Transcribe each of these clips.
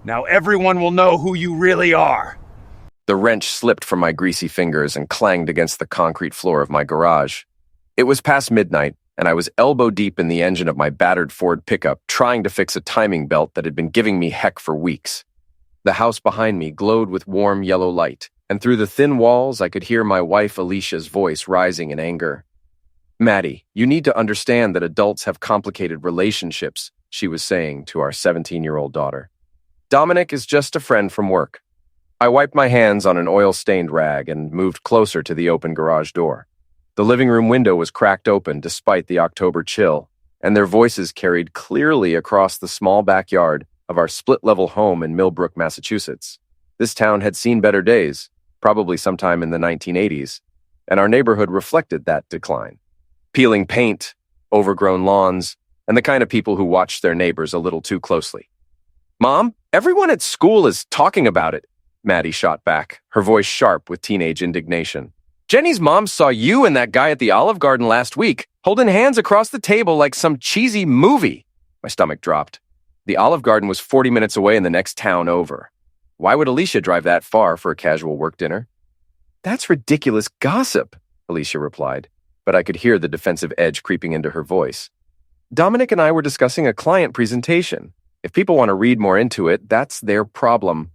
Now everyone will know who you really are. The wrench slipped from my greasy fingers and clanged against the concrete floor of my garage. It was past midnight, and I was elbow deep in the engine of my battered Ford pickup, trying to fix a timing belt that had been giving me heck for weeks. The house behind me glowed with warm yellow light, and through the thin walls I could hear my wife Alicia's voice rising in anger. "Maddie, you need to understand that adults have complicated relationships," she was saying to our 17-year-old daughter. "Dominic is just a friend from work." I wiped my hands on an oil-stained rag and moved closer to the open garage door. The living room window was cracked open despite the October chill, and their voices carried clearly across the small backyard of our split-level home in Millbrook, Massachusetts. This town had seen better days, probably sometime in the 1980s, and our neighborhood reflected that decline. Peeling paint, overgrown lawns, and the kind of people who watched their neighbors a little too closely. "Mom, everyone at school is talking about it," Maddie shot back, her voice sharp with teenage indignation. "Jenny's mom saw you and that guy at the Olive Garden last week, holding hands across the table like some cheesy movie." My stomach dropped. The Olive Garden was 40 minutes away in the next town over. Why would Alicia drive that far for a casual work dinner? "That's ridiculous gossip," Alicia replied, but I could hear the defensive edge creeping into her voice. "Dominic and I were discussing a client presentation. If people want to read more into it, that's their problem."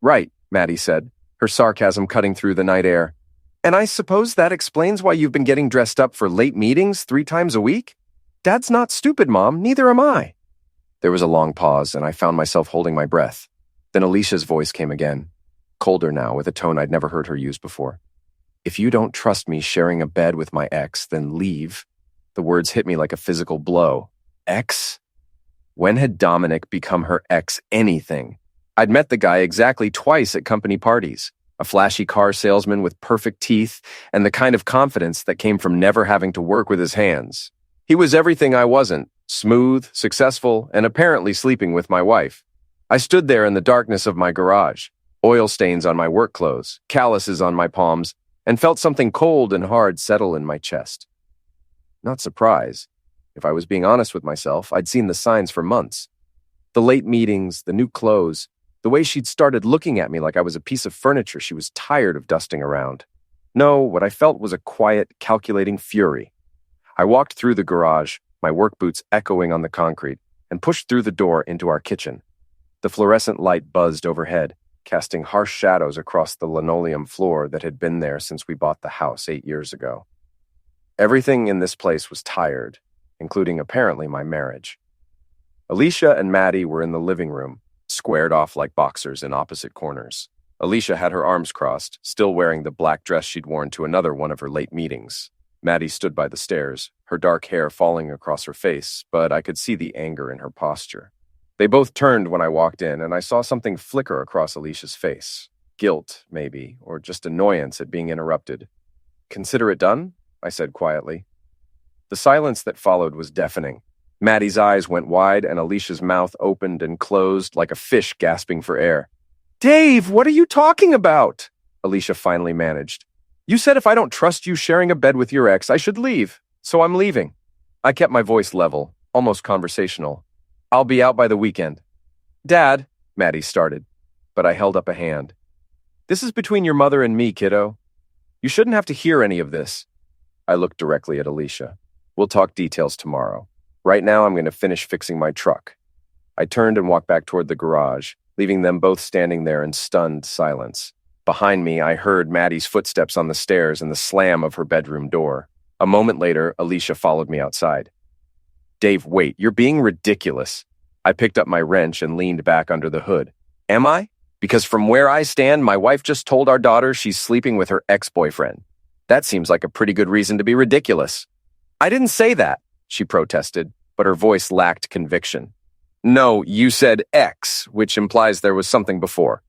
"Right," Maddie said, her sarcasm cutting through the night air. "And I suppose that explains why you've been getting dressed up for late meetings 3 times a week? Dad's not stupid, Mom, neither am I." There was a long pause, and I found myself holding my breath. Then Alicia's voice came again, colder now, with a tone I'd never heard her use before. "If you don't trust me sharing a bed with my ex, then leave." The words hit me like a physical blow. Ex? When had Dominic become her ex anything? I'd met the guy exactly twice at company parties. A flashy car salesman with perfect teeth and the kind of confidence that came from never having to work with his hands. He was everything I wasn't, smooth, successful, and apparently sleeping with my wife. I stood there in the darkness of my garage, oil stains on my work clothes, calluses on my palms, and felt something cold and hard settle in my chest. Not surprise. If I was being honest with myself, I'd seen the signs for months. The late meetings, the new clothes, the way she'd started looking at me like I was a piece of furniture she was tired of dusting around. No, what I felt was a quiet, calculating fury. I walked through the garage, my work boots echoing on the concrete, and pushed through the door into our kitchen. The fluorescent light buzzed overhead, casting harsh shadows across the linoleum floor that had been there since we bought the house 8 years ago. Everything in this place was tired, including apparently my marriage. Alicia and Maddie were in the living room, squared off like boxers in opposite corners. Alicia had her arms crossed, still wearing the black dress she'd worn to another one of her late meetings. Maddie stood by the stairs, her dark hair falling across her face, but I could see the anger in her posture. They both turned when I walked in, and I saw something flicker across Alicia's face. Guilt, maybe, or just annoyance at being interrupted. "Consider it done?" I said quietly. The silence that followed was deafening. Maddie's eyes went wide, and Alicia's mouth opened and closed like a fish gasping for air. "Dave, what are you talking about?" Alicia finally managed. "You said if I don't trust you sharing a bed with your ex, I should leave, so I'm leaving." I kept my voice level, almost conversational. "I'll be out by the weekend." "Dad," Maddie started, but I held up a hand. "This is between your mother and me, kiddo. You shouldn't have to hear any of this." I looked directly at Alicia. "We'll talk details tomorrow. Right now, I'm going to finish fixing my truck." I turned and walked back toward the garage, leaving them both standing there in stunned silence. Behind me, I heard Maddie's footsteps on the stairs and the slam of her bedroom door. A moment later, Alicia followed me outside. "Dave, wait, you're being ridiculous." I picked up my wrench and leaned back under the hood. "Am I? Because from where I stand, my wife just told our daughter she's sleeping with her ex-boyfriend. That seems like a pretty good reason to be ridiculous." "I didn't say that," she protested, but her voice lacked conviction. "No, you said ex, which implies there was something before."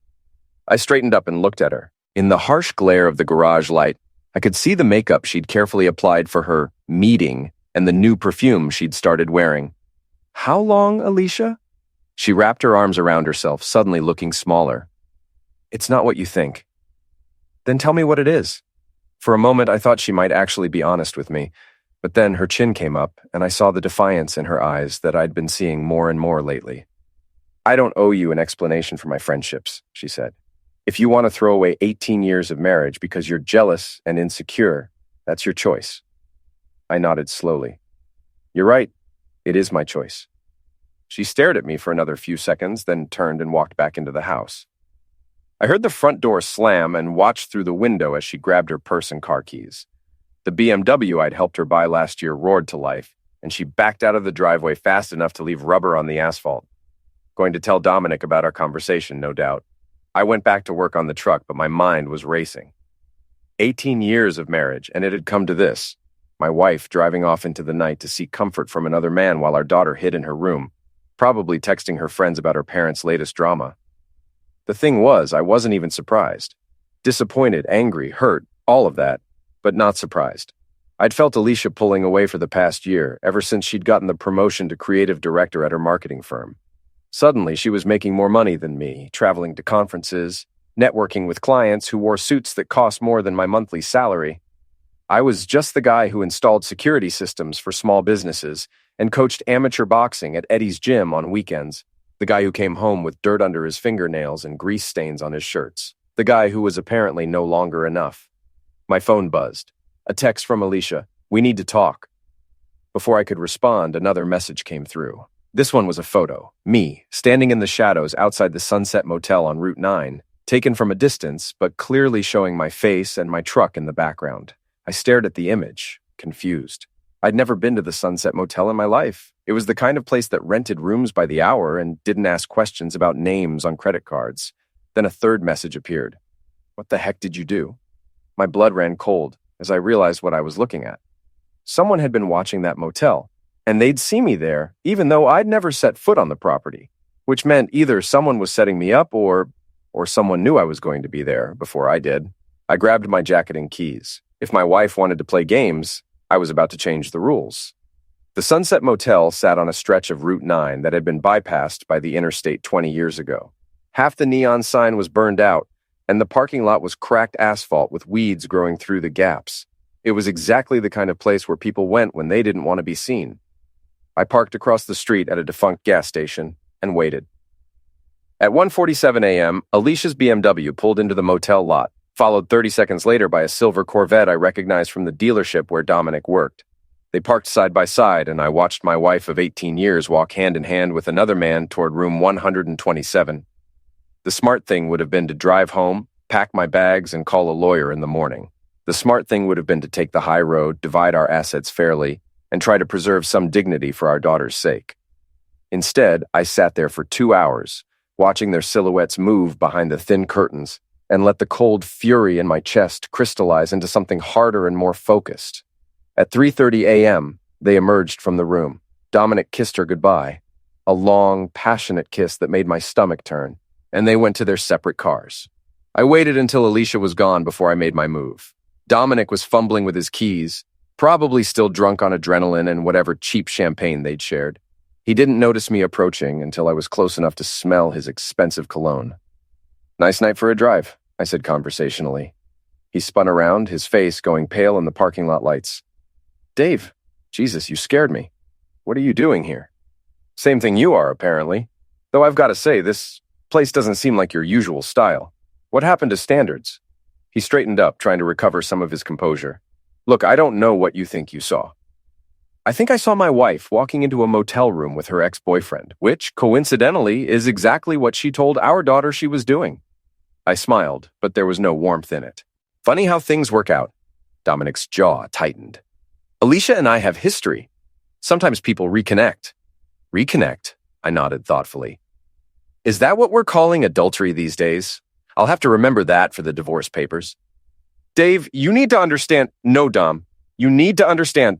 I straightened up and looked at her. In the harsh glare of the garage light, I could see the makeup she'd carefully applied for her meeting and the new perfume she'd started wearing. "How long, Alicia?" She wrapped her arms around herself, suddenly looking smaller. "It's not what you think." "Then tell me what it is." For a moment, I thought she might actually be honest with me, but then her chin came up, and I saw the defiance in her eyes that I'd been seeing more and more lately. I don't owe you an explanation for my friendships, she said. If you want to throw away 18 years of marriage because you're jealous and insecure, that's your choice. I nodded slowly. You're right. It is my choice. She stared at me for another few seconds, then turned and walked back into the house. I heard the front door slam and watched through the window as she grabbed her purse and car keys. The BMW I'd helped her buy last year roared to life, and she backed out of the driveway fast enough to leave rubber on the asphalt. Going to tell Dominic about our conversation, no doubt. I went back to work on the truck, but my mind was racing. 18 years of marriage, and it had come to this. My wife driving off into the night to seek comfort from another man while our daughter hid in her room, probably texting her friends about her parents' latest drama. The thing was, I wasn't even surprised. Disappointed, angry, hurt, all of that, but not surprised. I'd felt Alicia pulling away for the past year, ever since she'd gotten the promotion to creative director at her marketing firm. Suddenly, she was making more money than me, traveling to conferences, networking with clients who wore suits that cost more than my monthly salary. I was just the guy who installed security systems for small businesses and coached amateur boxing at Eddie's gym on weekends. The guy who came home with dirt under his fingernails and grease stains on his shirts. The guy who was apparently no longer enough. My phone buzzed. A text from Alicia. We need to talk. Before I could respond, another message came through. This one was a photo. Me, standing in the shadows outside the Sunset Motel on Route 9, taken from a distance, but clearly showing my face and my truck in the background. I stared at the image, confused. I'd never been to the Sunset Motel in my life. It was the kind of place that rented rooms by the hour and didn't ask questions about names on credit cards. Then a third message appeared. What the heck did you do? My blood ran cold as I realized what I was looking at. Someone had been watching that motel, and they'd see me there, even though I'd never set foot on the property, which meant either someone was setting me up or someone knew I was going to be there before I did. I grabbed my jacket and keys. If my wife wanted to play games, I was about to change the rules. The Sunset Motel sat on a stretch of Route 9 that had been bypassed by the Interstate 20 years ago. Half the neon sign was burned out, and the parking lot was cracked asphalt with weeds growing through the gaps. It was exactly the kind of place where people went when they didn't want to be seen. I parked across the street at a defunct gas station and waited. At 1:47 a.m., Alicia's BMW pulled into the motel lot, followed 30 seconds later by a silver Corvette I recognized from the dealership where Dominic worked. They parked side by side, and I watched my wife of 18 years walk hand in hand with another man toward room 127. The smart thing would have been to drive home, pack my bags, and call a lawyer in the morning. The smart thing would have been to take the high road, divide our assets fairly, and try to preserve some dignity for our daughter's sake. Instead, I sat there for 2 hours, watching their silhouettes move behind the thin curtains, and let the cold fury in my chest crystallize into something harder and more focused. At 3:30 a.m., they emerged from the room. Dominic kissed her goodbye, a long, passionate kiss that made my stomach turn, and they went to their separate cars. I waited until Alicia was gone before I made my move. Dominic was fumbling with his keys, probably still drunk on adrenaline and whatever cheap champagne they'd shared. He didn't notice me approaching until I was close enough to smell his expensive cologne. Nice night for a drive, I said conversationally. He spun around, his face going pale in the parking lot lights. Dave, Jesus, you scared me. What are you doing here? Same thing you are, apparently. Though I've got to say, this place doesn't seem like your usual style. What happened to standards? He straightened up, trying to recover some of his composure. Look, I don't know what you think you saw. I think I saw my wife walking into a motel room with her ex-boyfriend, which, coincidentally, is exactly what she told our daughter she was doing. I smiled, but there was no warmth in it. Funny how things work out. Dominic's jaw tightened. Alicia and I have history. Sometimes people reconnect. Reconnect? I nodded thoughtfully. Is that what we're calling adultery these days? I'll have to remember that for the divorce papers. Dave, you need to understand. No, Dom. You need to understand.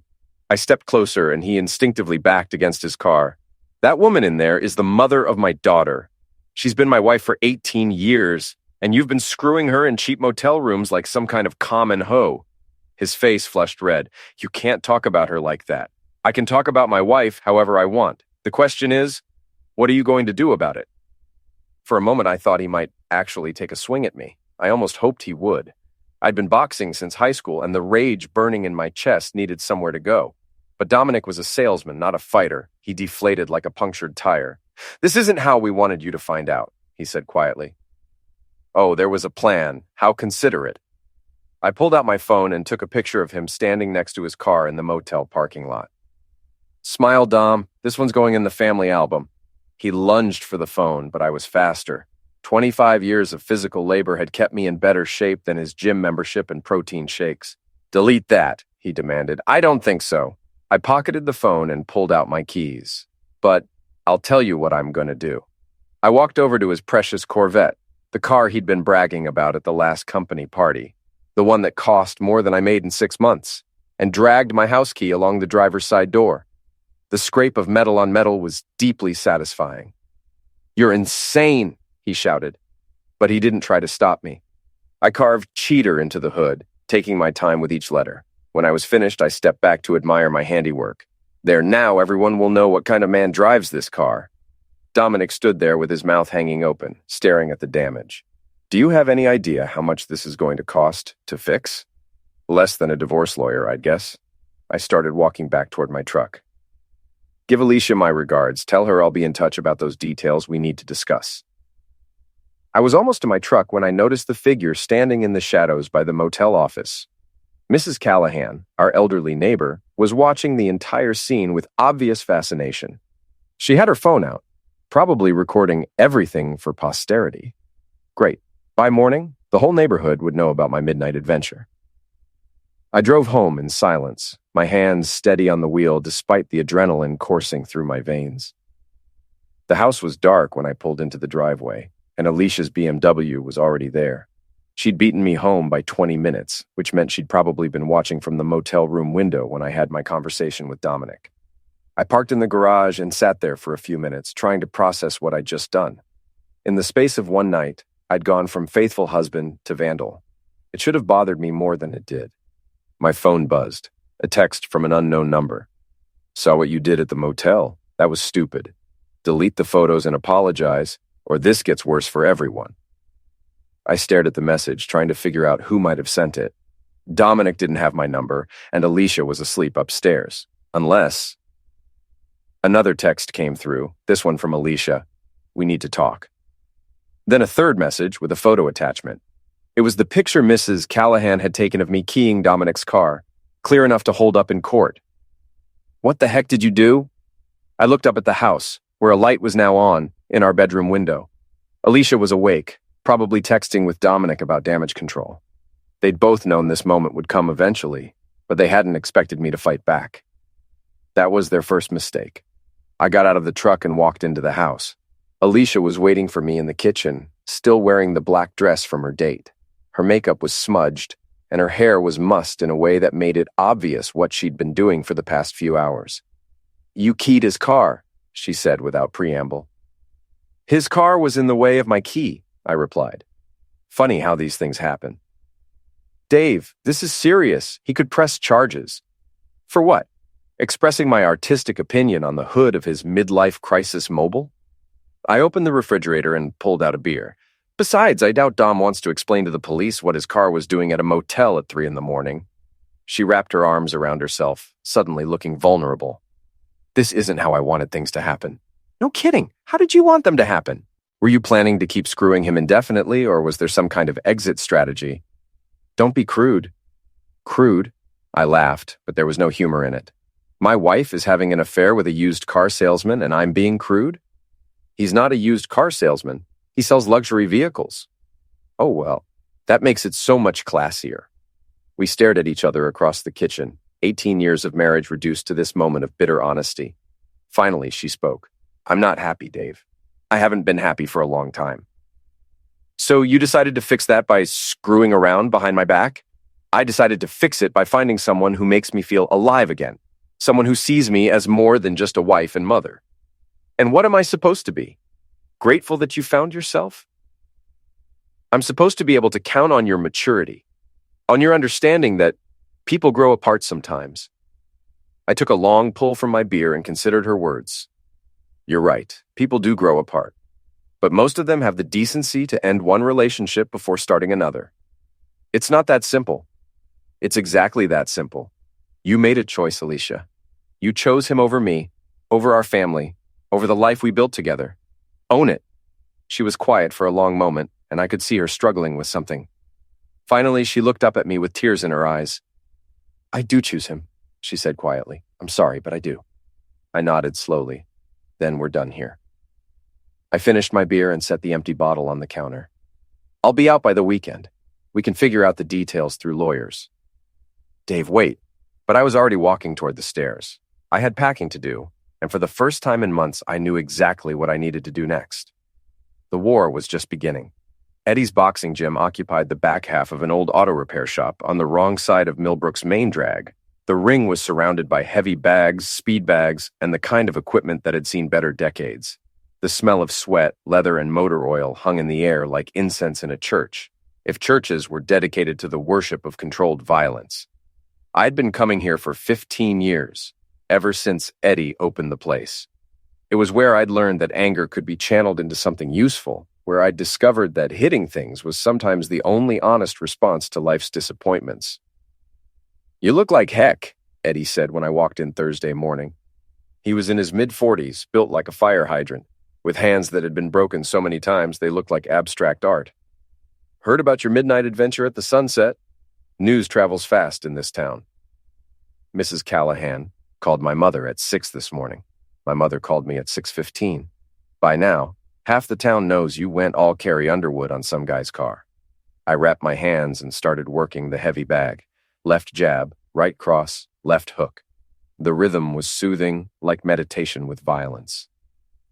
I stepped closer and he instinctively backed against his car. That woman in there is the mother of my daughter. She's been my wife for 18 years, and you've been screwing her in cheap motel rooms like some kind of common hoe. His face flushed red. You can't talk about her like that. I can talk about my wife however I want. The question is, what are you going to do about it? For a moment, I thought he might actually take a swing at me. I almost hoped he would. I'd been boxing since high school, and the rage burning in my chest needed somewhere to go. But Dominic was a salesman, not a fighter. He deflated like a punctured tire. This isn't how we wanted you to find out, he said quietly. Oh, there was a plan. How considerate. I pulled out my phone and took a picture of him standing next to his car in the motel parking lot. Smile, Dom. This one's going in the family album. He lunged for the phone, but I was faster. 25 years of physical labor had kept me in better shape than his gym membership and protein shakes. Delete that, he demanded. I don't think so. I pocketed the phone and pulled out my keys. But I'll tell you what I'm going to do. I walked over to his precious Corvette, the car he'd been bragging about at the last company party, the one that cost more than I made in 6 months, and dragged my house key along the driver's side door. The scrape of metal on metal was deeply satisfying. You're insane, he shouted, but he didn't try to stop me. I carved cheater into the hood, taking my time with each letter. When I was finished, I stepped back to admire my handiwork. There, now everyone will know what kind of man drives this car. Dominic stood there with his mouth hanging open, staring at the damage. Do you have any idea how much this is going to cost to fix? Less than a divorce lawyer, I'd guess. I started walking back toward my truck. Give Alicia my regards. Tell her I'll be in touch about those details we need to discuss. I was almost to my truck when I noticed the figure standing in the shadows by the motel office. Mrs. Callahan, our elderly neighbor, was watching the entire scene with obvious fascination. She had her phone out, probably recording everything for posterity. Great. By morning, the whole neighborhood would know about my midnight adventure. I drove home in silence, my hands steady on the wheel despite the adrenaline coursing through my veins. The house was dark when I pulled into the driveway, and Alicia's BMW was already there. She'd beaten me home by 20 minutes, which meant she'd probably been watching from the motel room window when I had my conversation with Dominic. I parked in the garage and sat there for a few minutes, trying to process what I'd just done. In the space of one night, I'd gone from faithful husband to vandal. It should have bothered me more than it did. My phone buzzed, a text from an unknown number. Saw what you did at the motel. That was stupid. Delete the photos and apologize, or this gets worse for everyone. I stared at the message, trying to figure out who might have sent it. Dominic didn't have my number, and Alicia was asleep upstairs. Unless... Another text came through, this one from Alicia. We need to talk. Then a third message with a photo attachment. It was the picture Mrs. Callahan had taken of me keying Dominic's car, clear enough to hold up in court. What the heck did you do? I looked up at the house, where a light was now on, in our bedroom window. Alicia was awake, probably texting with Dominic about damage control. They'd both known this moment would come eventually, but they hadn't expected me to fight back. That was their first mistake. I got out of the truck and walked into the house. Alicia was waiting for me in the kitchen, still wearing the black dress from her date. Her makeup was smudged, and her hair was mussed in a way that made it obvious what she'd been doing for the past few hours. You keyed his car, she said without preamble. His car was in the way of my key, I replied. Funny how these things happen. Dave, this is serious. He could press charges. For what? Expressing my artistic opinion on the hood of his midlife crisis mobile? I opened the refrigerator and pulled out a beer. Besides, I doubt Dom wants to explain to the police what his car was doing at a motel at 3 a.m. She wrapped her arms around herself, suddenly looking vulnerable. This isn't how I wanted things to happen. No kidding. How did you want them to happen? Were you planning to keep screwing him indefinitely, or was there some kind of exit strategy? Don't be crude. Crude? I laughed, but there was no humor in it. My wife is having an affair with a used car salesman, and I'm being crude? He's not a used car salesman. He sells luxury vehicles. Oh, well, that makes it so much classier. We stared at each other across the kitchen, 18 years of marriage reduced to this moment of bitter honesty. Finally, she spoke. I'm not happy, Dave. I haven't been happy for a long time. So you decided to fix that by screwing around behind my back? I decided to fix it by finding someone who makes me feel alive again. Someone who sees me as more than just a wife and mother. And what am I supposed to be? Grateful that you found yourself? I'm supposed to be able to count on your maturity, on your understanding that people grow apart sometimes. I took a long pull from my beer and considered her words. You're right, people do grow apart, but most of them have the decency to end one relationship before starting another. It's not that simple. It's exactly that simple. You made a choice, Alicia. You chose him over me, over our family, over the life we built together. Own it. She was quiet for a long moment, and I could see her struggling with something. Finally, she looked up at me with tears in her eyes. I do choose him, she said quietly. I'm sorry, but I do. I nodded slowly. Then we're done here. I finished my beer and set the empty bottle on the counter. I'll be out by the weekend. We can figure out the details through lawyers. Dave, wait. But I was already walking toward the stairs. I had packing to do, and for the first time in months, I knew exactly what I needed to do next. The war was just beginning. Eddie's boxing gym occupied the back half of an old auto repair shop on the wrong side of Millbrook's main drag. The ring was surrounded by heavy bags, speed bags, and the kind of equipment that had seen better decades. The smell of sweat, leather, and motor oil hung in the air like incense in a church, if churches were dedicated to the worship of controlled violence. I'd been coming here for 15 years, ever since Eddie opened the place. It was where I'd learned that anger could be channeled into something useful, where I'd discovered that hitting things was sometimes the only honest response to life's disappointments. You look like heck, Eddie said when I walked in Thursday morning. He was in his mid-40s, built like a fire hydrant, with hands that had been broken so many times they looked like abstract art. Heard about your midnight adventure at the Sunset? News travels fast in this town. Mrs. Callahan called my mother at 6 this morning. My mother called me at 6:15. By now, half the town knows you went all Carrie Underwood on some guy's car. I wrapped my hands and started working the heavy bag. Left jab, right cross, left hook. The rhythm was soothing, like meditation with violence.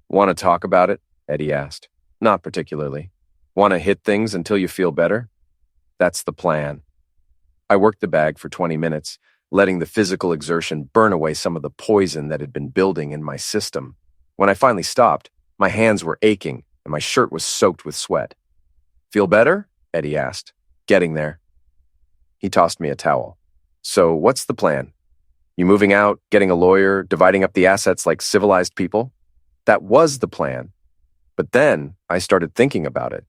Want to talk about it? Eddie asked. Not particularly. Want to hit things until you feel better? That's the plan. I worked the bag for 20 minutes, letting the physical exertion burn away some of the poison that had been building in my system. When I finally stopped, my hands were aching and my shirt was soaked with sweat. Feel better? Eddie asked. Getting there. He tossed me a towel. So what's the plan? You moving out, getting a lawyer, dividing up the assets like civilized people? That was the plan. But then I started thinking about it.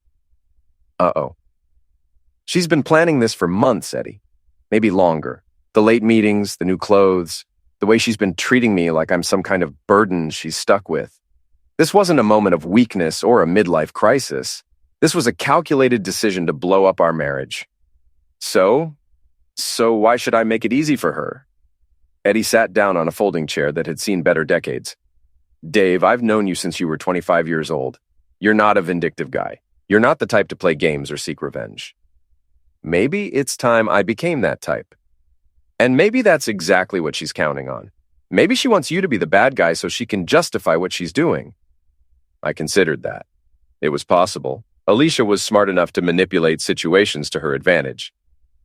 Uh-oh. She's been planning this for months, Eddie. Maybe longer. The late meetings, the new clothes, the way she's been treating me like I'm some kind of burden she's stuck with. This wasn't a moment of weakness or a midlife crisis. This was a calculated decision to blow up our marriage. So why should I make it easy for her? Eddie sat down on a folding chair that had seen better decades. Dave, I've known you since you were 25 years old. You're not a vindictive guy. You're not the type to play games or seek revenge. Maybe it's time I became that type. And maybe that's exactly what she's counting on. Maybe she wants you to be the bad guy so she can justify what she's doing. I considered that. It was possible. Alicia was smart enough to manipulate situations to her advantage.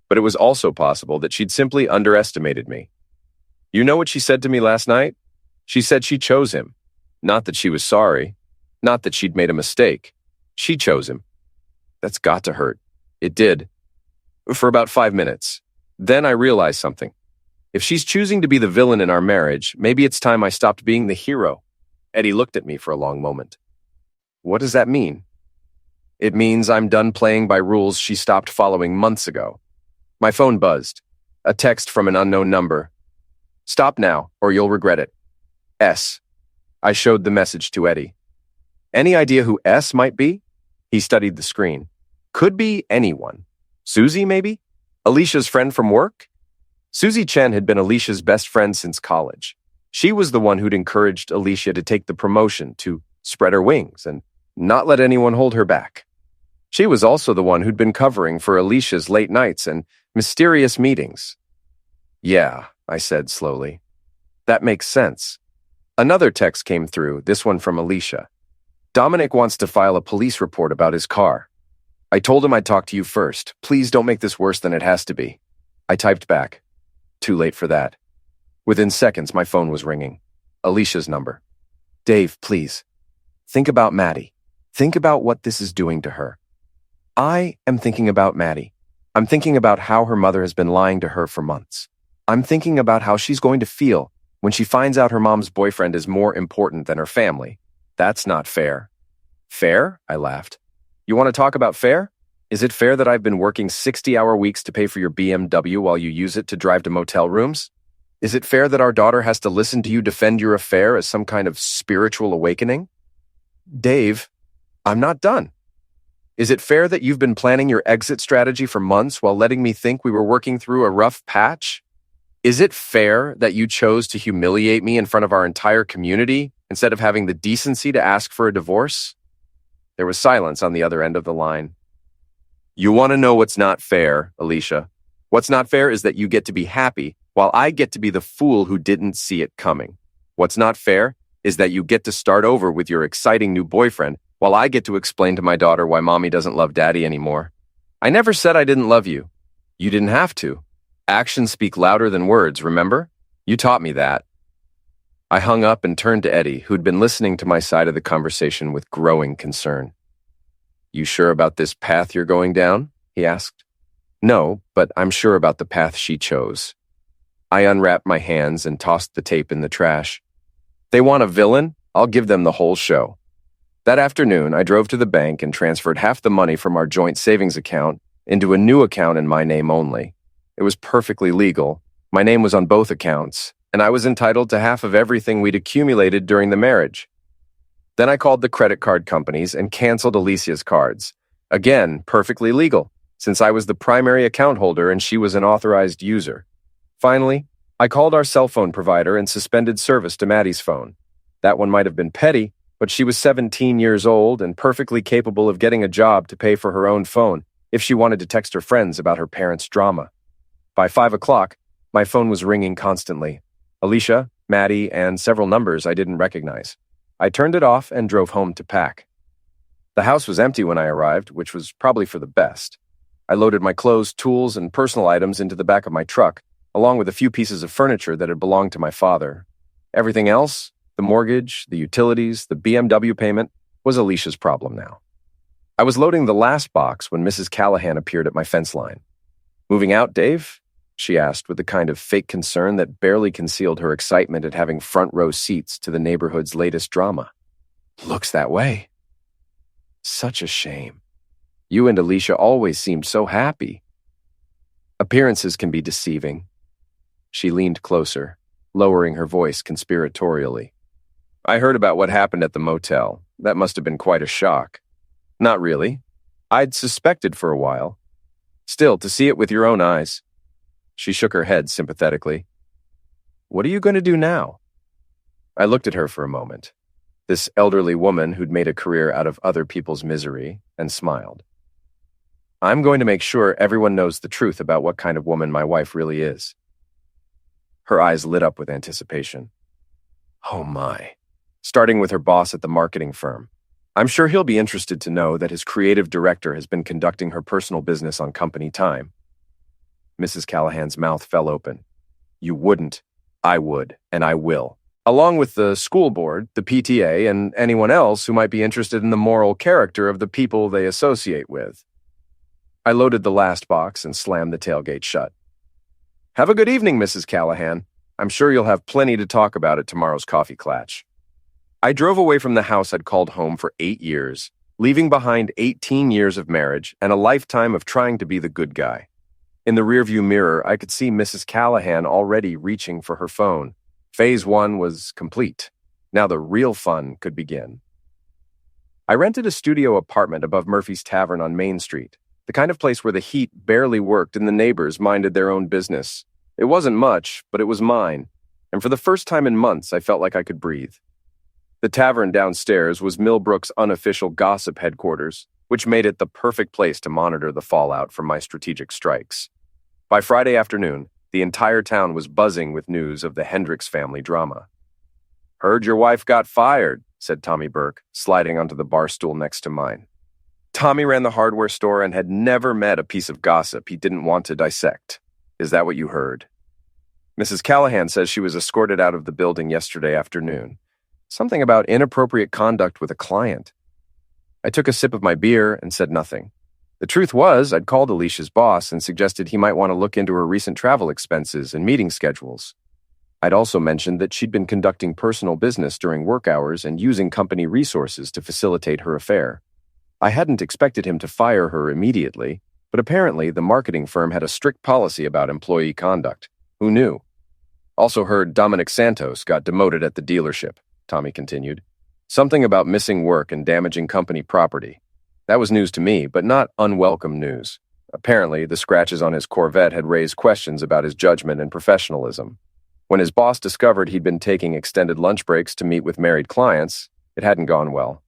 But it was also possible that she'd simply underestimated me. You know what she said to me last night? She said she chose him. Not that she was sorry. Not that she'd made a mistake. She chose him. That's got to hurt. It did. For about 5 minutes. Then I realized something. If she's choosing to be the villain in our marriage, maybe it's time I stopped being the hero. Eddie looked at me for a long moment. What does that mean? It means I'm done playing by rules she stopped following months ago. My phone buzzed. A text from an unknown number. Stop now, or you'll regret it. S. I showed the message to Eddie. Any idea who S might be? He studied the screen. Could be anyone. Susie, maybe? Alicia's friend from work? Susie Chen had been Alicia's best friend since college. She was the one who'd encouraged Alicia to take the promotion, to spread her wings, and not let anyone hold her back. She was also the one who'd been covering for Alicia's late nights and mysterious meetings. Yeah, I said slowly. That makes sense. Another text came through, this one from Alicia. Dominic wants to file a police report about his car. I told him I'd talk to you first. Please don't make this worse than it has to be. I typed back. Too late for that. Within seconds, my phone was ringing. Alicia's number. Dave, please. Think about Maddie. Think about what this is doing to her. I am thinking about Maddie. I'm thinking about how her mother has been lying to her for months. I'm thinking about how she's going to feel when she finds out her mom's boyfriend is more important than her family. That's not fair. Fair? I laughed. You want to talk about fair? Is it fair that I've been working 60-hour weeks to pay for your BMW while you use it to drive to motel rooms? Is it fair that our daughter has to listen to you defend your affair as some kind of spiritual awakening? Dave, I'm not done. Is it fair that you've been planning your exit strategy for months while letting me think we were working through a rough patch? Is it fair that you chose to humiliate me in front of our entire community instead of having the decency to ask for a divorce? There was silence on the other end of the line. You want to know what's not fair, Alicia? What's not fair is that you get to be happy while I get to be the fool who didn't see it coming. What's not fair is that you get to start over with your exciting new boyfriend while I get to explain to my daughter why mommy doesn't love daddy anymore. I never said I didn't love you. You didn't have to. Actions speak louder than words, remember? You taught me that. I hung up and turned to Eddie, who'd been listening to my side of the conversation with growing concern. You sure about this path you're going down? He asked. No, but I'm sure about the path she chose. I unwrapped my hands and tossed the tape in the trash. They want a villain? I'll give them the whole show. That afternoon, I drove to the bank and transferred half the money from our joint savings account into a new account in my name only. It was perfectly legal. My name was on both accounts, and I was entitled to half of everything we'd accumulated during the marriage. Then I called the credit card companies and canceled Alicia's cards. Again, perfectly legal, since I was the primary account holder and she was an authorized user. Finally, I called our cell phone provider and suspended service to Maddie's phone. That one might have been petty, but she was 17 years old and perfectly capable of getting a job to pay for her own phone if she wanted to text her friends about her parents' drama. By 5 o'clock, my phone was ringing constantly. Alicia, Maddie, and several numbers I didn't recognize. I turned it off and drove home to pack. The house was empty when I arrived, which was probably for the best. I loaded my clothes, tools, and personal items into the back of my truck, along with a few pieces of furniture that had belonged to my father. Everything else, the mortgage, the utilities, the BMW payment, was Alicia's problem now. I was loading the last box when Mrs. Callahan appeared at my fence line. Moving out, Dave? She asked with the kind of fake concern that barely concealed her excitement at having front row seats to the neighborhood's latest drama. Looks that way. Such a shame. You and Alicia always seemed so happy. Appearances can be deceiving. She leaned closer, lowering her voice conspiratorially. I heard about what happened at the motel. That must have been quite a shock. Not really. I'd suspected for a while. Still, to see it with your own eyes. She shook her head sympathetically. What are you going to do now? I looked at her for a moment, this elderly woman who'd made a career out of other people's misery, and smiled. I'm going to make sure everyone knows the truth about what kind of woman my wife really is. Her eyes lit up with anticipation. Oh my. Starting with her boss at the marketing firm. I'm sure he'll be interested to know that his creative director has been conducting her personal business on company time. Mrs. Callahan's mouth fell open. You wouldn't. I would, and I will. Along with the school board, the PTA, and anyone else who might be interested in the moral character of the people they associate with. I loaded the last box and slammed the tailgate shut. Have a good evening, Mrs. Callahan. I'm sure you'll have plenty to talk about at tomorrow's coffee clatch. I drove away from the house I'd called home for 8 years, leaving behind 18 years of marriage and a lifetime of trying to be the good guy. In the rearview mirror, I could see Mrs. Callahan already reaching for her phone. Phase 1 was complete. Now the real fun could begin. I rented a studio apartment above Murphy's Tavern on Main Street, the kind of place where the heat barely worked and the neighbors minded their own business. It wasn't much, but it was mine, and for the first time in months, I felt like I could breathe. The tavern downstairs was Millbrook's unofficial gossip headquarters, which made it the perfect place to monitor the fallout from my strategic strikes. By Friday afternoon, the entire town was buzzing with news of the Hendricks family drama. Heard your wife got fired, said Tommy Burke, sliding onto the bar stool next to mine. Tommy ran the hardware store and had never met a piece of gossip he didn't want to dissect. Is that what you heard? Mrs. Callahan says she was escorted out of the building yesterday afternoon. Something about inappropriate conduct with a client. I took a sip of my beer and said nothing. The truth was, I'd called Alicia's boss and suggested he might want to look into her recent travel expenses and meeting schedules. I'd also mentioned that she'd been conducting personal business during work hours and using company resources to facilitate her affair. I hadn't expected him to fire her immediately, but apparently the marketing firm had a strict policy about employee conduct. Who knew? Also heard Dominic Santos got demoted at the dealership, Tommy continued. Something about missing work and damaging company property. That was news to me, but not unwelcome news. Apparently, the scratches on his Corvette had raised questions about his judgment and professionalism. When his boss discovered he'd been taking extended lunch breaks to meet with married clients, it hadn't gone well.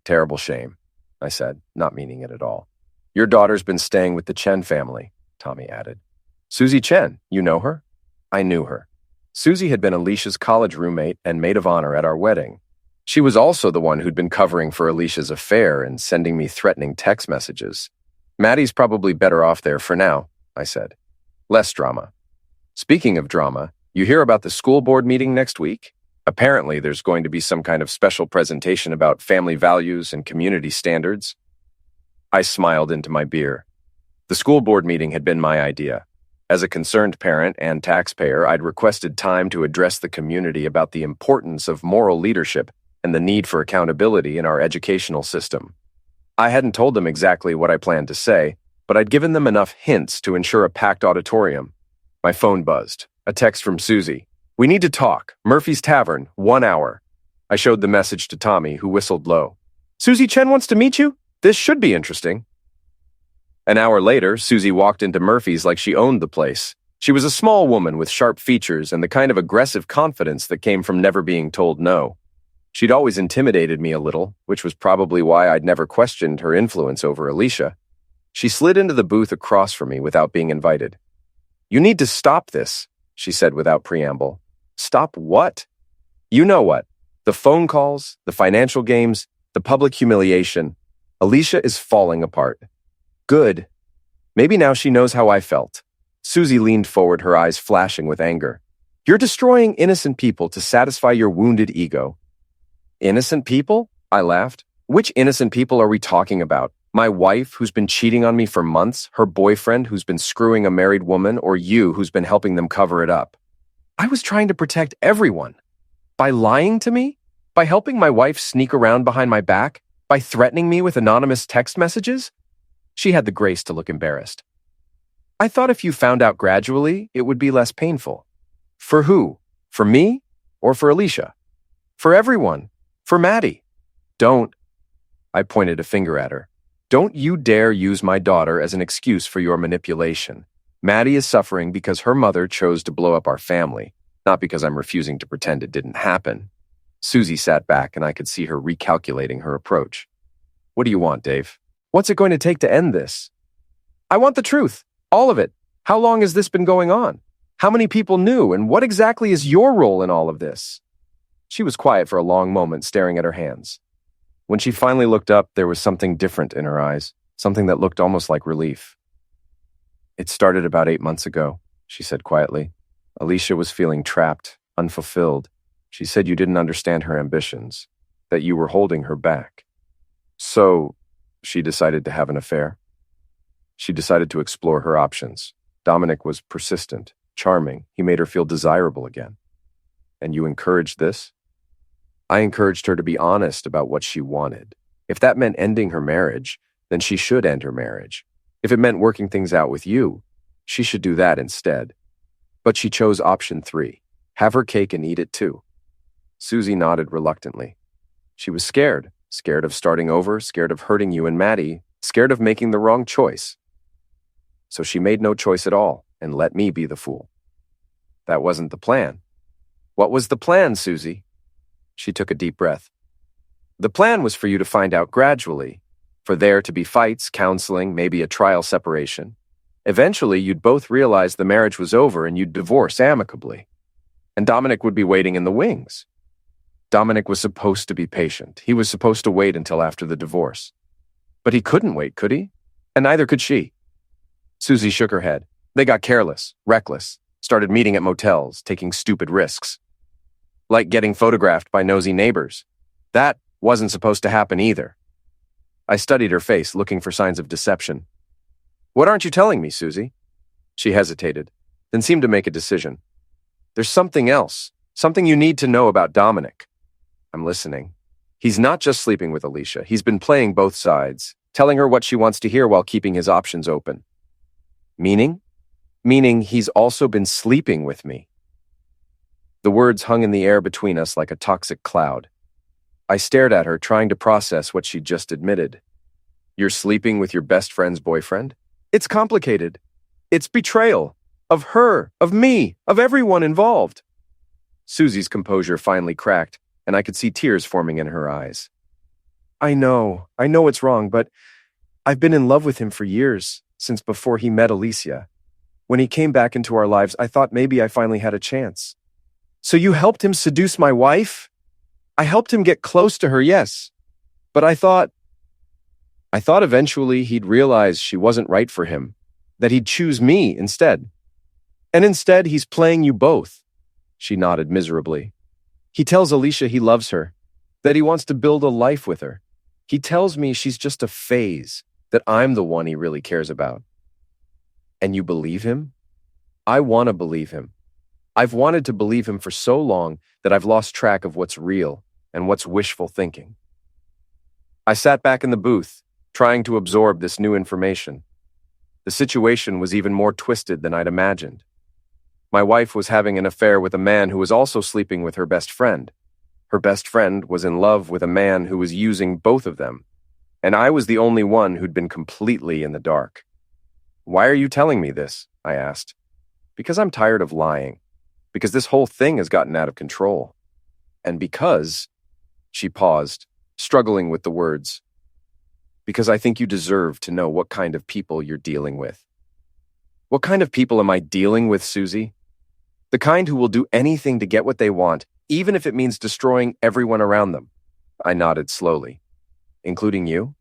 Terrible shame, I said, not meaning it at all. Your daughter's been staying with the Chen family, Tommy added. Susie Chen, you know her? I knew her. Susie had been Alicia's college roommate and maid of honor at our wedding. She was also the one who'd been covering for Alicia's affair and sending me threatening text messages. Maddie's probably better off there for now, I said. Less drama. Speaking of drama, you hear about the school board meeting next week? Apparently, there's going to be some kind of special presentation about family values and community standards. I smiled into my beer. The school board meeting had been my idea. As a concerned parent and taxpayer, I'd requested time to address the community about the importance of moral leadership and the need for accountability in our educational system. I hadn't told them exactly what I planned to say, but I'd given them enough hints to ensure a packed auditorium. My phone buzzed. A text from Susie. We need to talk. Murphy's Tavern, 1 hour. I showed the message to Tommy, who whistled low. Susie Chen wants to meet you? This should be interesting. An hour later, Susie walked into Murphy's like she owned the place. She was a small woman with sharp features and the kind of aggressive confidence that came from never being told no. She'd always intimidated me a little, which was probably why I'd never questioned her influence over Alicia. She slid into the booth across from me without being invited. You need to stop this, she said without preamble. Stop what? You know what. The phone calls, the financial games, the public humiliation. Alicia is falling apart. Good. Maybe now she knows how I felt. Susie leaned forward, her eyes flashing with anger. You're destroying innocent people to satisfy your wounded ego. Innocent people? I laughed. Which innocent people are we talking about? My wife, who's been cheating on me for months, her boyfriend, who's been screwing a married woman, or you, who's been helping them cover it up? I was trying to protect everyone. By lying to me? By helping my wife sneak around behind my back? By threatening me with anonymous text messages? She had the grace to look embarrassed. I thought if you found out gradually, it would be less painful. For who? For me? Or for Alicia? For everyone. For Maddie. Don't. I pointed a finger at her. Don't you dare use my daughter as an excuse for your manipulation. Maddie is suffering because her mother chose to blow up our family, not because I'm refusing to pretend it didn't happen. Susie sat back and I could see her recalculating her approach. What do you want, Dave? What's it going to take to end this? I want the truth. All of it. How long has this been going on? How many people knew, and what exactly is your role in all of this? She was quiet for a long moment, staring at her hands. When she finally looked up, there was something different in her eyes, something that looked almost like relief. It started about 8 months ago, she said quietly. Alicia was feeling trapped, unfulfilled. She said you didn't understand her ambitions, that you were holding her back. So, she decided to have an affair. She decided to explore her options. Dominic was persistent, charming. He made her feel desirable again. And you encouraged this? I encouraged her to be honest about what she wanted. If that meant ending her marriage, then she should end her marriage. If it meant working things out with you, she should do that instead. But she chose option 3. Have her cake and eat it too. Susie nodded reluctantly. She was scared of starting over, scared of hurting you and Maddie, scared of making the wrong choice. So she made no choice at all and let me be the fool. That wasn't the plan. What was the plan, Susie? She took a deep breath. The plan was for you to find out gradually, for there to be fights, counseling, maybe a trial separation. Eventually, you'd both realize the marriage was over and you'd divorce amicably. And Dominic would be waiting in the wings. Dominic was supposed to be patient. He was supposed to wait until after the divorce. But he couldn't wait, could he? And neither could she. Susie shook her head. They got careless, reckless, started meeting at motels, taking stupid risks. Like getting photographed by nosy neighbors. That wasn't supposed to happen either. I studied her face, looking for signs of deception. What aren't you telling me, Susie? She hesitated, then seemed to make a decision. There's something else, something you need to know about Dominic. I'm listening. He's not just sleeping with Alicia. He's been playing both sides, telling her what she wants to hear while keeping his options open. Meaning? Meaning he's also been sleeping with me. The words hung in the air between us like a toxic cloud. I stared at her, trying to process what she'd just admitted. You're sleeping with your best friend's boyfriend? It's complicated. It's betrayal. Of her, of me, of everyone involved. Susie's composure finally cracked, and I could see tears forming in her eyes. I know it's wrong, but I've been in love with him for years, since before he met Alicia. When he came back into our lives, I thought maybe I finally had a chance. So you helped him seduce my wife? I helped him get close to her, yes. But I thought eventually he'd realize she wasn't right for him, that he'd choose me instead. And instead, he's playing you both. She nodded miserably. He tells Alicia he loves her, that he wants to build a life with her. He tells me she's just a phase, that I'm the one he really cares about. And you believe him? I want to believe him. I've wanted to believe him for so long that I've lost track of what's real and what's wishful thinking. I sat back in the booth, trying to absorb this new information. The situation was even more twisted than I'd imagined. My wife was having an affair with a man who was also sleeping with her best friend. Her best friend was in love with a man who was using both of them, and I was the only one who'd been completely in the dark. Why are you telling me this? I asked. Because I'm tired of lying. Because this whole thing has gotten out of control. And because, she paused, struggling with the words, because I think you deserve to know what kind of people you're dealing with. What kind of people am I dealing with, Susie? The kind who will do anything to get what they want, even if it means destroying everyone around them. I nodded slowly. Including you?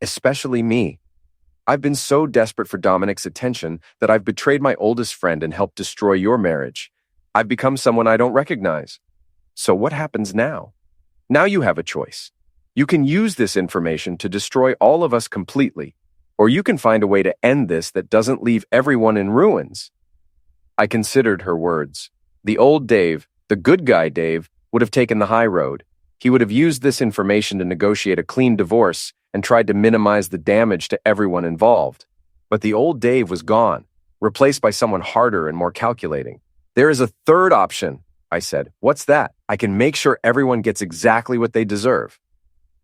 Especially me. I've been so desperate for Dominic's attention that I've betrayed my oldest friend and helped destroy your marriage. I've become someone I don't recognize. So what happens now? Now you have a choice. You can use this information to destroy all of us completely, or you can find a way to end this that doesn't leave everyone in ruins. I considered her words. The old Dave, the good guy Dave, would have taken the high road. He would have used this information to negotiate a clean divorce and tried to minimize the damage to everyone involved. But the old Dave was gone, replaced by someone harder and more calculating. There is a third option, I said. What's that? I can make sure everyone gets exactly what they deserve.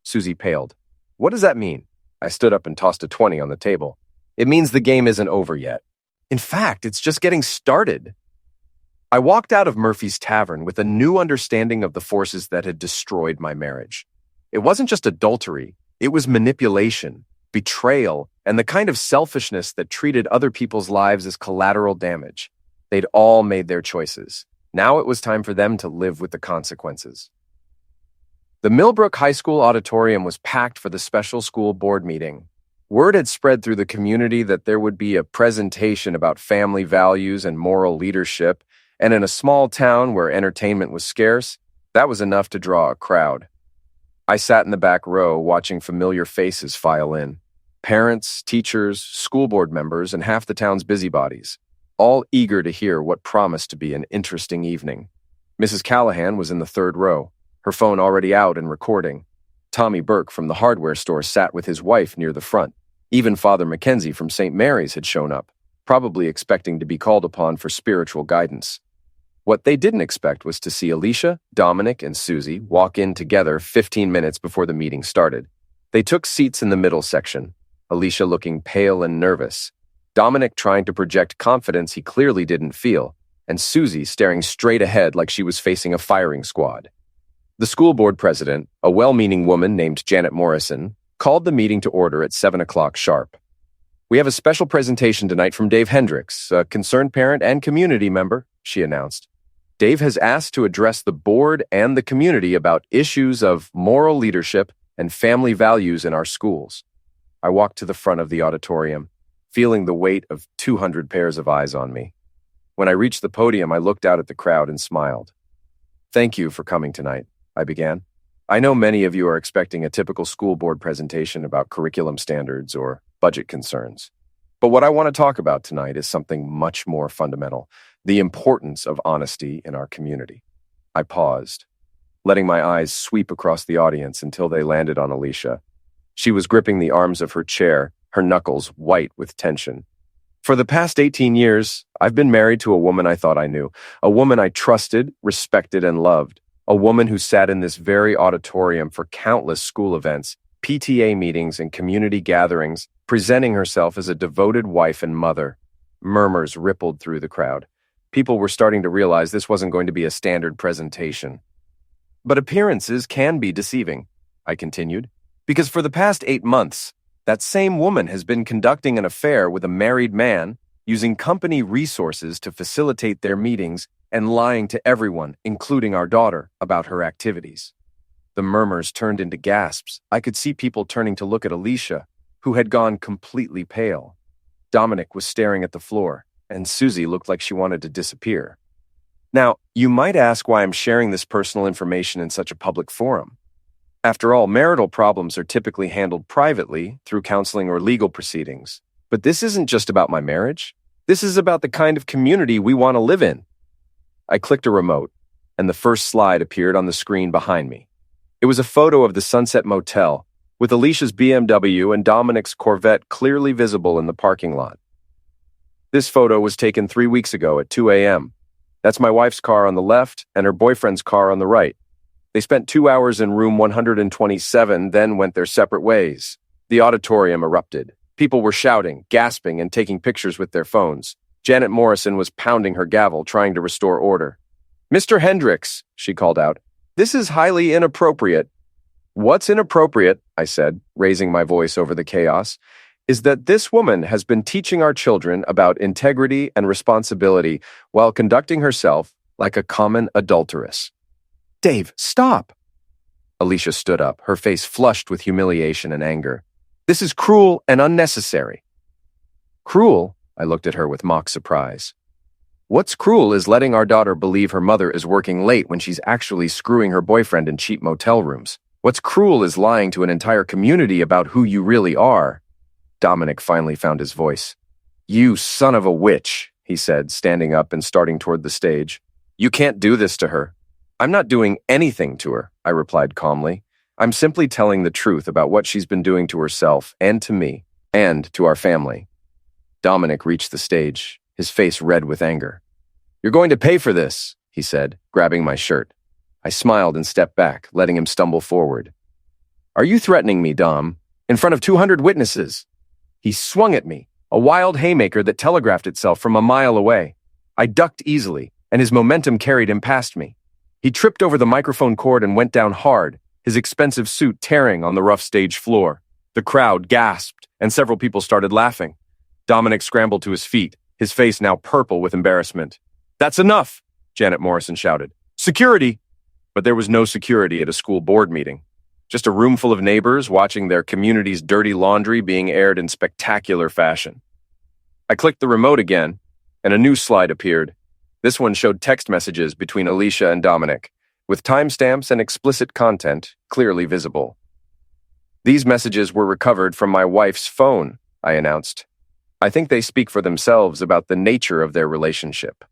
Susie paled. What does that mean? I stood up and tossed a 20 on the table. It means the game isn't over yet. In fact, it's just getting started. I walked out of Murphy's Tavern with a new understanding of the forces that had destroyed my marriage. It wasn't just adultery, it was manipulation, betrayal, and the kind of selfishness that treated other people's lives as collateral damage. They'd all made their choices. Now it was time for them to live with the consequences. The Millbrook High School auditorium was packed for the special school board meeting. Word had spread through the community that there would be a presentation about family values and moral leadership, and in a small town where entertainment was scarce, that was enough to draw a crowd. I sat in the back row watching familiar faces file in. Parents, teachers, school board members, and half the town's busybodies, all eager to hear what promised to be an interesting evening. Mrs. Callahan was in the third row, her phone already out and recording. Tommy Burke from the hardware store sat with his wife near the front. Even Father Mackenzie from St. Mary's had shown up, probably expecting to be called upon for spiritual guidance. What they didn't expect was to see Alicia, Dominic, and Susie walk in together 15 minutes before the meeting started. They took seats in the middle section, Alicia looking pale and nervous, Dominic trying to project confidence he clearly didn't feel, and Susie staring straight ahead like she was facing a firing squad. The school board president, a well-meaning woman named Janet Morrison, called the meeting to order at 7 o'clock sharp. We have a special presentation tonight from Dave Hendricks, a concerned parent and community member, she announced. Dave has asked to address the board and the community about issues of moral leadership and family values in our schools. I walked to the front of the auditorium, feeling the weight of 200 pairs of eyes on me. When I reached the podium, I looked out at the crowd and smiled. Thank you for coming tonight, I began. I know many of you are expecting a typical school board presentation about curriculum standards or budget concerns. But what I want to talk about tonight is something much more fundamental, the importance of honesty in our community. I paused, letting my eyes sweep across the audience until they landed on Alicia. She was gripping the arms of her chair, her knuckles white with tension. For the past 18 years, I've been married to a woman I thought I knew, a woman I trusted, respected, and loved, a woman who sat in this very auditorium for countless school events, PTA meetings, and community gatherings, presenting herself as a devoted wife and mother. Murmurs rippled through the crowd. People were starting to realize this wasn't going to be a standard presentation. But appearances can be deceiving, I continued, because for the past 8 months, that same woman has been conducting an affair with a married man, using company resources to facilitate their meetings and lying to everyone, including our daughter, about her activities. The murmurs turned into gasps. I could see people turning to look at Alicia, who had gone completely pale. Dominic was staring at the floor, and Susie looked like she wanted to disappear. Now, you might ask why I'm sharing this personal information in such a public forum. After all, marital problems are typically handled privately through counseling or legal proceedings. But this isn't just about my marriage. This is about the kind of community we want to live in. I clicked a remote, and the first slide appeared on the screen behind me. It was a photo of the Sunset Motel, with Alicia's BMW and Dominic's Corvette clearly visible in the parking lot. This photo was taken 3 weeks ago at 2 a.m. That's my wife's car on the left and her boyfriend's car on the right. They spent 2 hours in room 127, then went their separate ways. The auditorium erupted. People were shouting, gasping, and taking pictures with their phones. Janet Morrison was pounding her gavel, trying to restore order. "Mr. Hendricks," she called out, "this is highly inappropriate." "What's inappropriate," I said, raising my voice over the chaos, "is that this woman has been teaching our children about integrity and responsibility while conducting herself like a common adulteress." "Dave, stop!" Alicia stood up, her face flushed with humiliation and anger. "This is cruel and unnecessary." "Cruel?" I looked at her with mock surprise. "What's cruel is letting our daughter believe her mother is working late when she's actually screwing her boyfriend in cheap motel rooms. What's cruel is lying to an entire community about who you really are." Dominic finally found his voice. "You son of a witch," he said, standing up and starting toward the stage. "You can't do this to her." "I'm not doing anything to her," I replied calmly. "I'm simply telling the truth about what she's been doing to herself and to me and to our family." Dominic reached the stage, his face red with anger. "You're going to pay for this," he said, grabbing my shirt. I smiled and stepped back, letting him stumble forward. "Are you threatening me, Dom? In front of 200 witnesses?" He swung at me, a wild haymaker that telegraphed itself from a mile away. I ducked easily, and his momentum carried him past me. He tripped over the microphone cord and went down hard, his expensive suit tearing on the rough stage floor. The crowd gasped, and several people started laughing. Dominic scrambled to his feet, his face now purple with embarrassment. "That's enough!" Janet Morrison shouted. "Security!" But there was no security at a school board meeting. Just a room full of neighbors watching their community's dirty laundry being aired in spectacular fashion. I clicked the remote again, and a new slide appeared. This one showed text messages between Alicia and Dominic, with timestamps and explicit content clearly visible. "These messages were recovered from my wife's phone," I announced. "I think they speak for themselves about the nature of their relationship."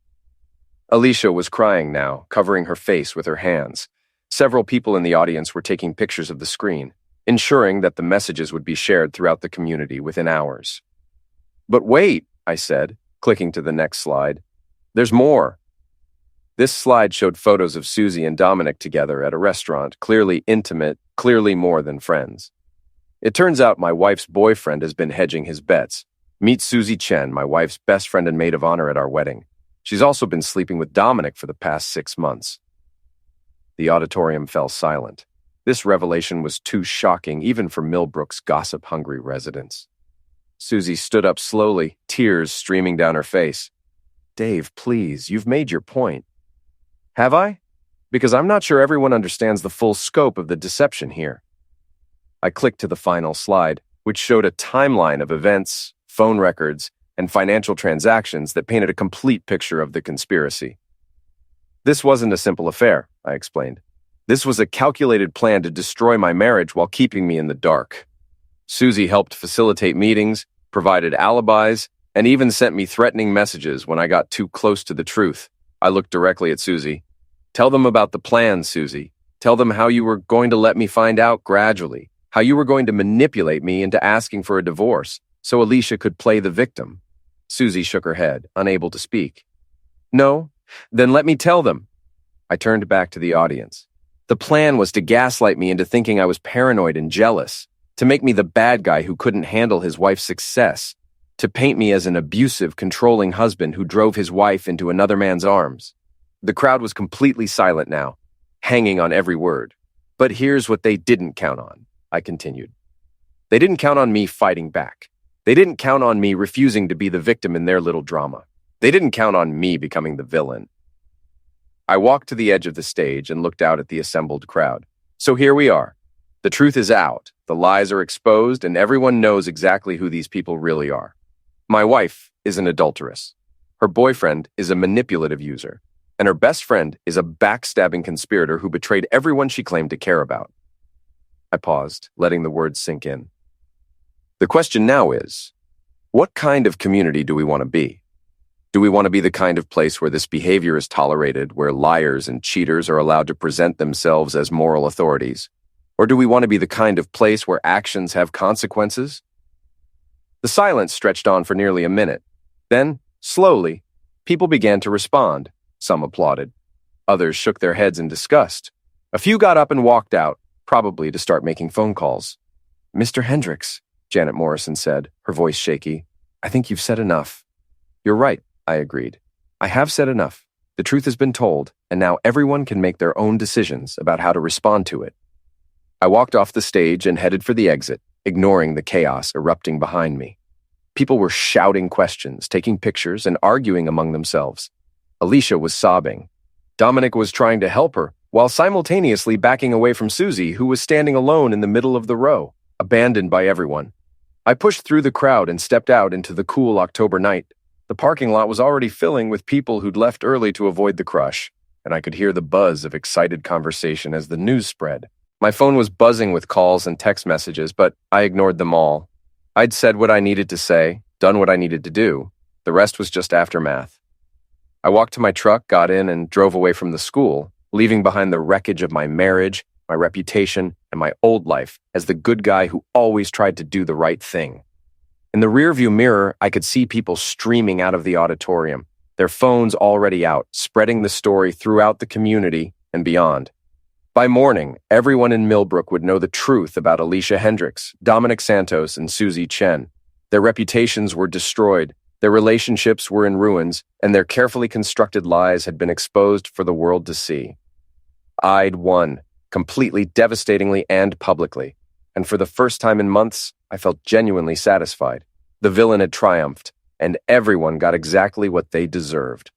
Alicia was crying now, covering her face with her hands. Several people in the audience were taking pictures of the screen, ensuring that the messages would be shared throughout the community within hours. "But wait," I said, clicking to the next slide. "There's more." This slide showed photos of Susie and Dominic together at a restaurant, clearly intimate, clearly more than friends. It turns out my wife's boyfriend has been hedging his bets. Meet Susie Chen, my wife's best friend and maid of honor at our wedding. She's also been sleeping with Dominic for the past 6 months. The auditorium fell silent. This revelation was too shocking even for Millbrook's gossip-hungry residents. Susie stood up slowly, tears streaming down her face. "Dave, please, you've made your point." "Have I? Because I'm not sure everyone understands the full scope of the deception here." I clicked to the final slide, which showed a timeline of events, phone records, and financial transactions that painted a complete picture of the conspiracy. "This wasn't a simple affair," I explained. "This was a calculated plan to destroy my marriage while keeping me in the dark. Susie helped facilitate meetings, provided alibis, and even sent me threatening messages when I got too close to the truth." I looked directly at Susie. "Tell them about the plan, Susie. Tell them how you were going to let me find out gradually, how you were going to manipulate me into asking for a divorce so Alicia could play the victim. Susie shook her head, unable to speak. No? Then let me tell them. I turned back to the audience. The plan was to gaslight me into thinking I was paranoid and jealous, to make me the bad guy who couldn't handle his wife's success, to paint me as an abusive, controlling husband who drove his wife into another man's arms. The crowd was completely silent now, hanging on every word. But here's what they didn't count on, I continued. They didn't count on me fighting back. They didn't count on me refusing to be the victim in their little drama. They didn't count on me becoming the villain. I walked to the edge of the stage and looked out at the assembled crowd. So here we are. The truth is out, the lies are exposed, and everyone knows exactly who these people really are. My wife is an adulteress. Her boyfriend is a manipulative user. And her best friend is a backstabbing conspirator who betrayed everyone she claimed to care about. I paused, letting the words sink in. The question now is, what kind of community do we want to be? Do we want to be the kind of place where this behavior is tolerated, where liars and cheaters are allowed to present themselves as moral authorities? Or do we want to be the kind of place where actions have consequences? The silence stretched on for nearly a minute. Then, slowly, people began to respond. Some applauded. Others shook their heads in disgust. A few got up and walked out, probably to start making phone calls. Mr. Hendricks, Janet Morrison said, her voice shaky, I think you've said enough. You're right, I agreed. I have said enough. The truth has been told, and now everyone can make their own decisions about how to respond to it. I walked off the stage and headed for the exit, ignoring the chaos erupting behind me. People were shouting questions, taking pictures, and arguing among themselves. Alicia was sobbing. Dominic was trying to help her, while simultaneously backing away from Susie, who was standing alone in the middle of the row, abandoned by everyone. I pushed through the crowd and stepped out into the cool October night. The parking lot was already filling with people who'd left early to avoid the crush, and I could hear the buzz of excited conversation as the news spread. My phone was buzzing with calls and text messages, but I ignored them all. I'd said what I needed to say, done what I needed to do. The rest was just aftermath. I walked to my truck, got in, and drove away from the school, leaving behind the wreckage of my marriage, my reputation, and my old life as the good guy who always tried to do the right thing. In the rearview mirror, I could see people streaming out of the auditorium, their phones already out, spreading the story throughout the community and beyond. By morning, everyone in Millbrook would know the truth about Alicia Hendricks, Dominic Santos, and Susie Chen. Their reputations were destroyed, their relationships were in ruins, and their carefully constructed lies had been exposed for the world to see. I'd won, completely, devastatingly, and publicly. And for the first time in months, I felt genuinely satisfied. The villain had triumphed, and everyone got exactly what they deserved.